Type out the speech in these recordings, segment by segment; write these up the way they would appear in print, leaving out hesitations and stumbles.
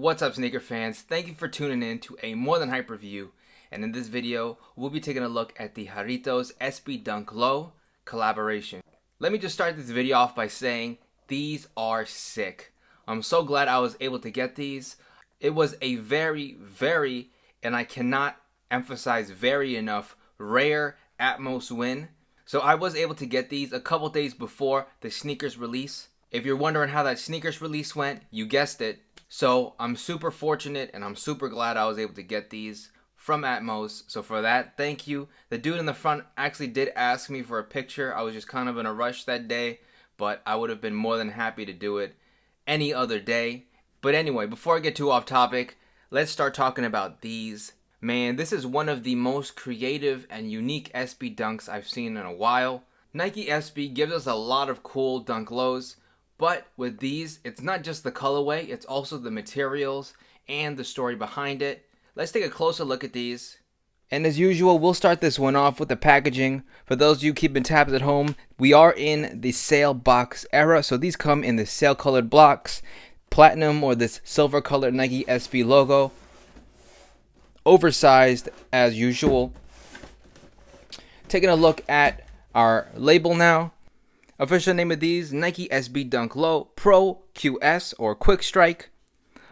What's up, sneaker fans? Thank you for tuning in to a More Than Hype review. And in this video, we'll be taking a look at the Jarritos SB Dunk Low collaboration. Let me just start this video off by saying these are sick. I'm so glad I was able to get these. It was a very, and I cannot emphasize very enough, rare Atmos win. So I was able to get these a couple days before the sneakers release. If you're wondering how that sneakers release went, you guessed it. So I'm super fortunate and I'm super glad I was able to get these from Atmos. So for that, thank you. The dude in the front actually did ask me for a picture. I was just kind of in a rush that day, but I would have been more than happy to do it any other day. But anyway, before I get too off topic, let's start talking about these. Man, this is one of the most creative and unique SB dunks I've seen in a while. Nike SB gives us a lot of cool dunk lows. But with these, it's not just the colorway, it's also the materials and the story behind it. Let's take a closer look at these. And as usual, we'll start this one off with the packaging. For those of you keeping tabs at home, we are in the sale box era. So these come in the sale colored blocks, platinum or this silver colored Nike SB logo. Oversized as usual. Taking a look at our label now. Official name of these, Nike SB Dunk Low Pro QS or Quick Strike.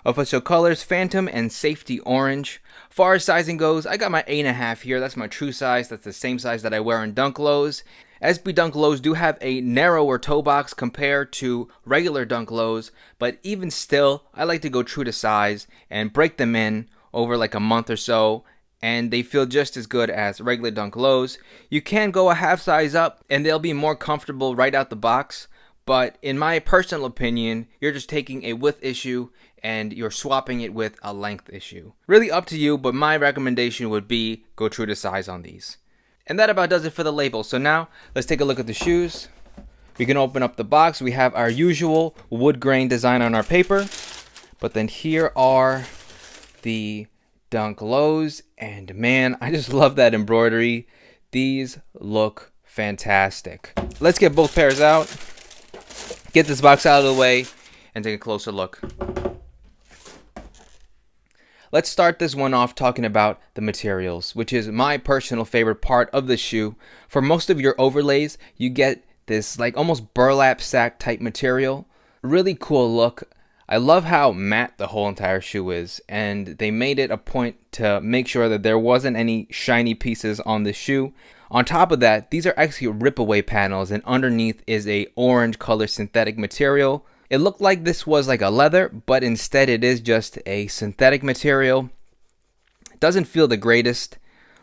Official colors, Phantom and Safety Orange. Far as sizing goes, I got my 8.5 here. That's my true size. That's the same size that I wear in Dunk Lows. SB Dunk Lows do have a narrower toe box compared to regular Dunk Lows, but even still, I like to go true to size and break them in over like a month or so, and they feel just as good as regular Dunk Lows. You can go a half size up and they'll be more comfortable right out the box, but in my personal opinion, you're just taking a width issue and you're swapping it with a length issue. Really up to you, but my recommendation would be go true to size on these. And that about does it for the label. So now let's take a look at the shoes. We can open up the box. We have our usual wood grain design on our paper, but then here are the Dunk Lows, and man, I just love that embroidery. These look fantastic. Let's get both pairs out, get this box out of the way, and take a closer look. Let's start this one off talking about the materials, which is my personal favorite part of the shoe. For most of your overlays, you get this like almost burlap sack type material. Really cool look. I love how matte the whole entire shoe is, and they made it a point to make sure that there wasn't any shiny pieces on the shoe. On top of that, these are actually rip away panels, and underneath is a orange color synthetic material. It looked like this was like a leather, but instead it is just a synthetic material. It doesn't feel the greatest.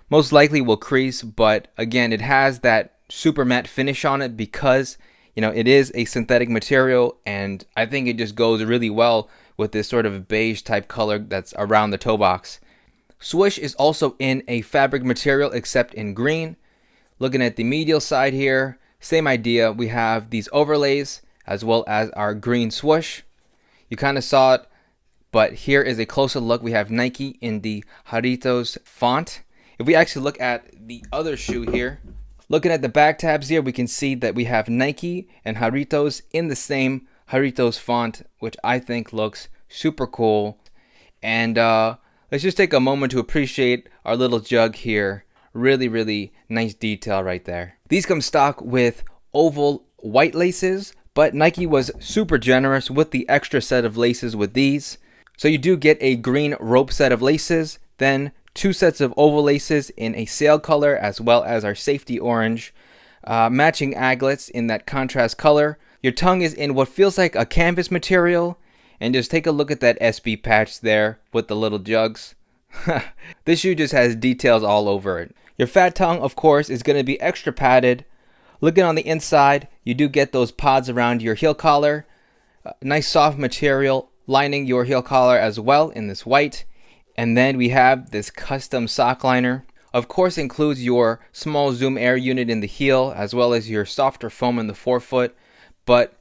Most likely will crease, but again, it has that super matte finish on it because it is a synthetic material, and I think it just goes really well with this sort of beige type color that's around the toe box. Swoosh is also in a fabric material except in green. Looking at the medial side here, same idea. We have these overlays as well as our green swoosh. You kind of saw it, but here is a closer look. We have Nike in the Jarritos font. If we actually look at the other shoe here, looking at the back tabs here, we can see that we have Nike and Jarritos in the same Jarritos font, which I think looks super cool. And let's just take a moment to appreciate our little jug here. Really nice detail right there. These come stock with oval white laces, but Nike was super generous with the extra set of laces with these. So you do get a green rope set of laces, then 2 sets of oval laces in a sail color, as well as our safety orange, matching aglets in that contrast color. Your tongue is in what feels like a canvas material, and just take a look at that SB patch there with the little jugs. This shoe just has details all over it. Your fat tongue, of course, is going to be extra padded. Looking on the inside, you do get those pods around your heel collar. Nice soft material lining your heel collar as well in this white. And then we have this custom sock liner. Of course, includes your small Zoom Air unit in the heel, as well as your softer foam in the forefoot. But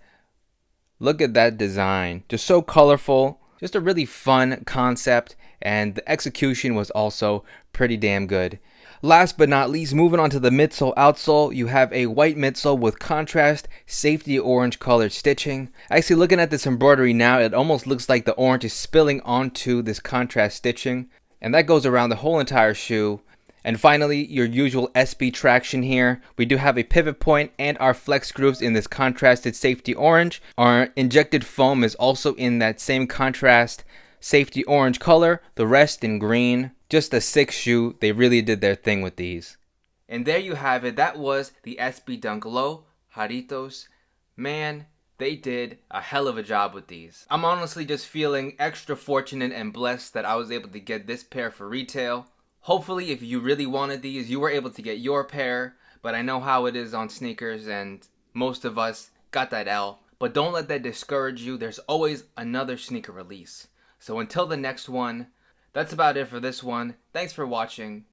look at that design. Just so colorful. Just a really fun concept. And the execution was also pretty damn good. Last but not least, moving on to the midsole outsole, you have a white midsole with contrast safety orange colored stitching. Actually, looking at this embroidery now, it almost looks like the orange is spilling onto this contrast stitching, and that goes around the whole entire shoe. And finally, your usual SB traction here. We do have a pivot point and our flex grooves in this contrasted safety orange. Our injected foam is also in that same contrast safety orange color, the rest in green. Just a sick shoe. They really did their thing with these. And there you have it. That was the SB Dunk Low Jarritos. Man, they did a hell of a job with these. I'm honestly just feeling extra fortunate and blessed that I was able to get this pair for retail. Hopefully, if you really wanted these, you were able to get your pair, but I know how it is on sneakers, and most of us got that L. But don't let that discourage you. There's always another sneaker release. So until the next one, that's about it for this one. Thanks for watching.